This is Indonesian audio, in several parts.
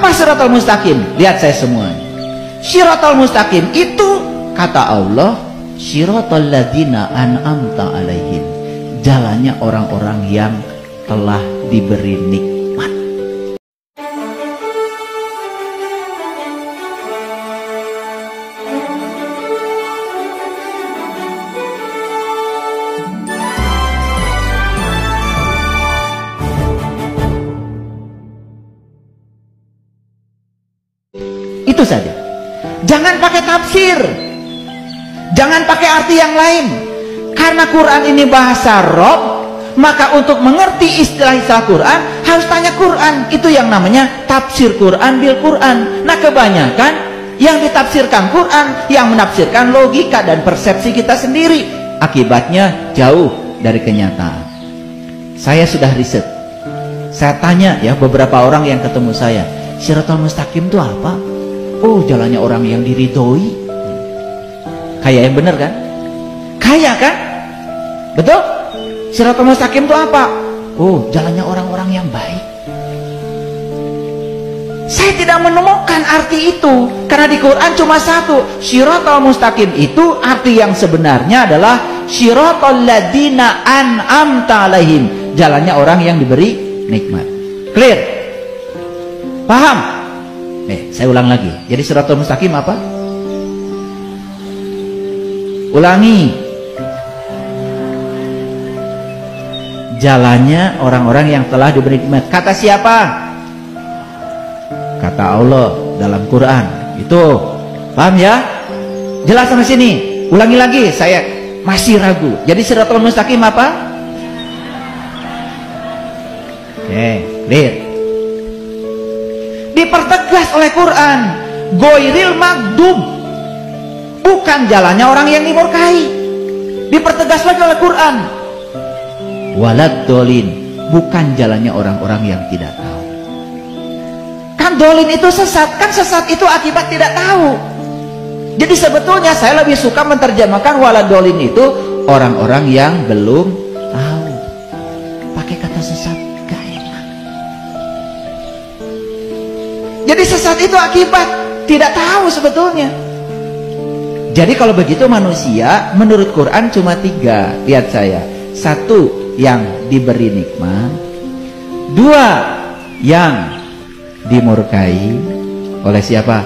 Apa Shiratal Mustaqim? Lihat saya semua. Shiratal Mustaqim itu kata Allah, Shiratal ladzina an'amta alaihim, jalannya orang-orang yang telah diberi nikmat. Itu saja. Jangan pakai tafsir, jangan pakai arti yang lain. Karena Quran ini bahasa Rob, maka untuk mengerti istilah-istilah Quran harus tanya Quran. Itu yang namanya tafsir Quran bil Quran. Nah kebanyakan yang ditafsirkan Quran, yang menafsirkan logika dan persepsi kita sendiri. Akibatnya jauh dari kenyataan. Saya sudah riset. Saya tanya ya beberapa orang yang ketemu saya, Shiratal Mustaqim itu apa? Oh, jalannya orang yang diridhoi. Kayak yang bener kan? Kayak kan? Betul? Shiratal Mustaqim itu apa? Oh, jalannya orang-orang yang baik. Saya tidak menemukan arti itu, karena di Quran cuma satu. Shiratal Mustaqim itu arti yang sebenarnya adalah Shiratal ladzina an'amta alaihim, jalannya orang yang diberi nikmat. Clear? Paham? Saya ulang lagi. Jadi Shiratal Mustaqim apa? Ulangi. Jalannya orang-orang yang telah diberi nikmat. Kata siapa? Kata Allah dalam Quran. Itu paham ya? Jelas sampai sini. Ulangi lagi, saya masih ragu. Jadi Shiratal Mustaqim apa? Oke, clear. Dipertegas oleh Quran, Ghairil maghdub, bukan jalannya orang yang dimurkai. Dipertegas lagi oleh Quran, Waladdallin, bukan jalannya orang-orang yang tidak tahu. Kan dolin itu sesat, kan sesat itu akibat tidak tahu. Jadi sebetulnya saya lebih suka menerjemahkan waladdallin itu orang-orang yang belum tahu. Pakai kata sesat gak enak. Jadi sesat itu akibat tidak tahu sebetulnya. Jadi kalau begitu manusia menurut Quran cuma 3. Lihat saya. 1, yang diberi nikmat. 2, yang dimurkai. Oleh siapa?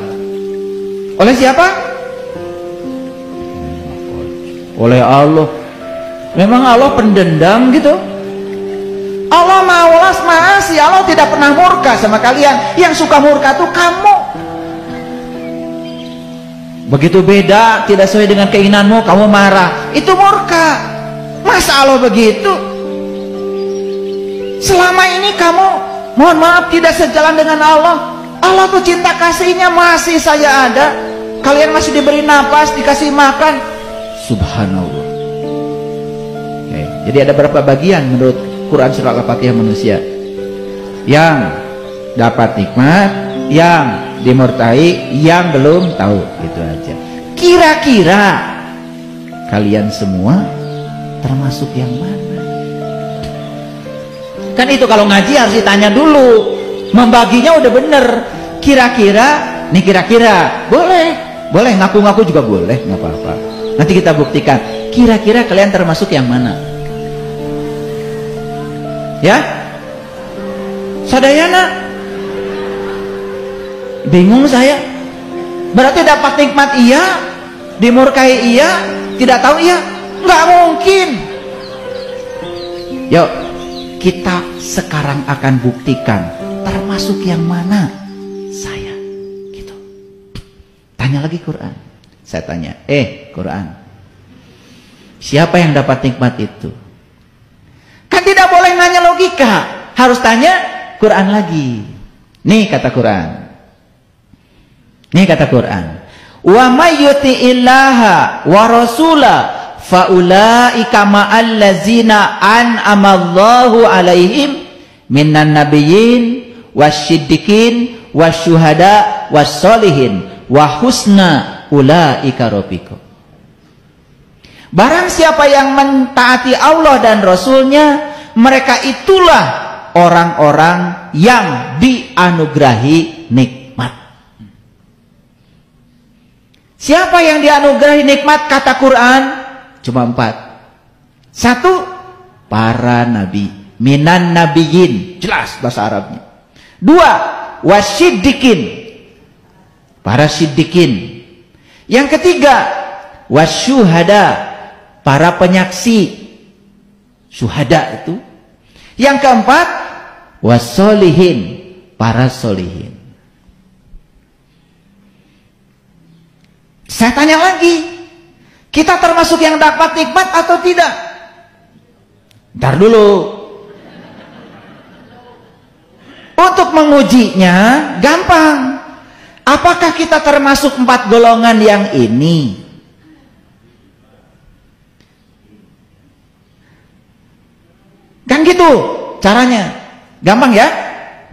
Oleh siapa? Oleh Allah. Memang Allah pendendam gitu? Allah Maha Welas Maha Asih. Allah tidak pernah murka sama kalian. Yang suka murka tuh kamu. Begitu beda, tidak sesuai dengan keinginanmu, kamu marah. Itu murka. Masa Allah begitu? Selama ini kamu, mohon maaf, tidak sejalan dengan Allah. Allah tuh cinta kasihnya masih saya ada. Kalian masih diberi napas, dikasih makan. Subhanallah. Oke, jadi ada berapa bagian menurut Quran surah Al-Fatihah manusia? Yang dapat nikmat, yang dimurtai, yang belum tahu. Gitu aja. Kira-kira kalian semua termasuk yang mana? Kan itu kalau ngaji harus ditanya dulu. Membaginya udah bener. Kira-kira, nih kira-kira, boleh, boleh ngaku-ngaku juga boleh, nggak apa-apa. Nanti kita buktikan. Kira-kira kalian termasuk yang mana? Ya? Sadayana? Bingung saya. Berarti dapat nikmat iya, dimurkai iya, tidak tahu iya? Nggak mungkin. Yuk, kita sekarang akan buktikan termasuk yang mana saya. Gitu. Tanya lagi Quran. Saya tanya, Quran, siapa yang dapat nikmat itu? Kan tidak boleh nanya logika, harus tanya Quran lagi. Nih kata Quran. Nih kata Quran. Wa may yuti'illaha wa rasula fa ulaika ma'al ladzina an'amallahu 'alaihim minan nabiyyin wasyiddiqin wasyuhada wassolihin wa husna ulaika rafiqa. Barang siapa yang mentaati Allah dan Rasulnya, mereka itulah orang-orang yang dianugerahi nikmat. Siapa yang dianugerahi nikmat kata Quran? Cuma 4. 1, para nabi, minan nabiyyin, jelas bahasa Arabnya. 2, wasiddiqin, para siddiqin. Yang ketiga, wasyuhada, para penyaksi, syuhada itu. Yang keempat, wassolihin, para solihin. Saya tanya lagi, kita termasuk yang dapat nikmat atau tidak? Ntar dulu. Untuk mengujinya gampang. Apakah kita termasuk 4 golongan yang ini? Kan gitu caranya. Gampang ya?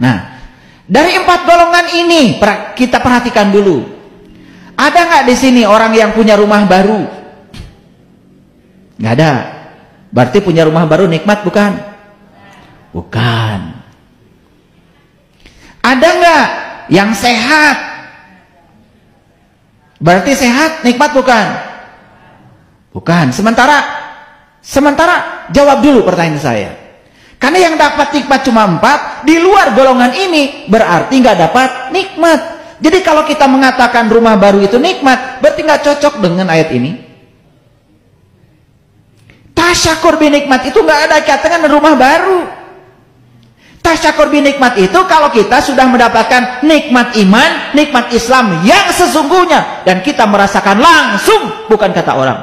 Nah, dari 4 golongan ini kita perhatikan dulu. Ada nggak di sini orang yang punya rumah baru? Nggak ada. Berarti punya rumah baru nikmat bukan? Bukan. Ada nggak yang sehat? Berarti sehat nikmat bukan? Bukan. Sementara jawab dulu pertanyaan saya. Karena yang dapat nikmat cuma 4, di luar golongan ini berarti nggak dapat nikmat. Jadi kalau kita mengatakan rumah baru itu nikmat, berarti nggak cocok dengan ayat ini. Tasyakur binikmat itu nggak ada kaitan dengan rumah baru. Tasyakur binikmat itu kalau kita sudah mendapatkan nikmat iman, nikmat Islam yang sesungguhnya, dan kita merasakan langsung, bukan kata orang.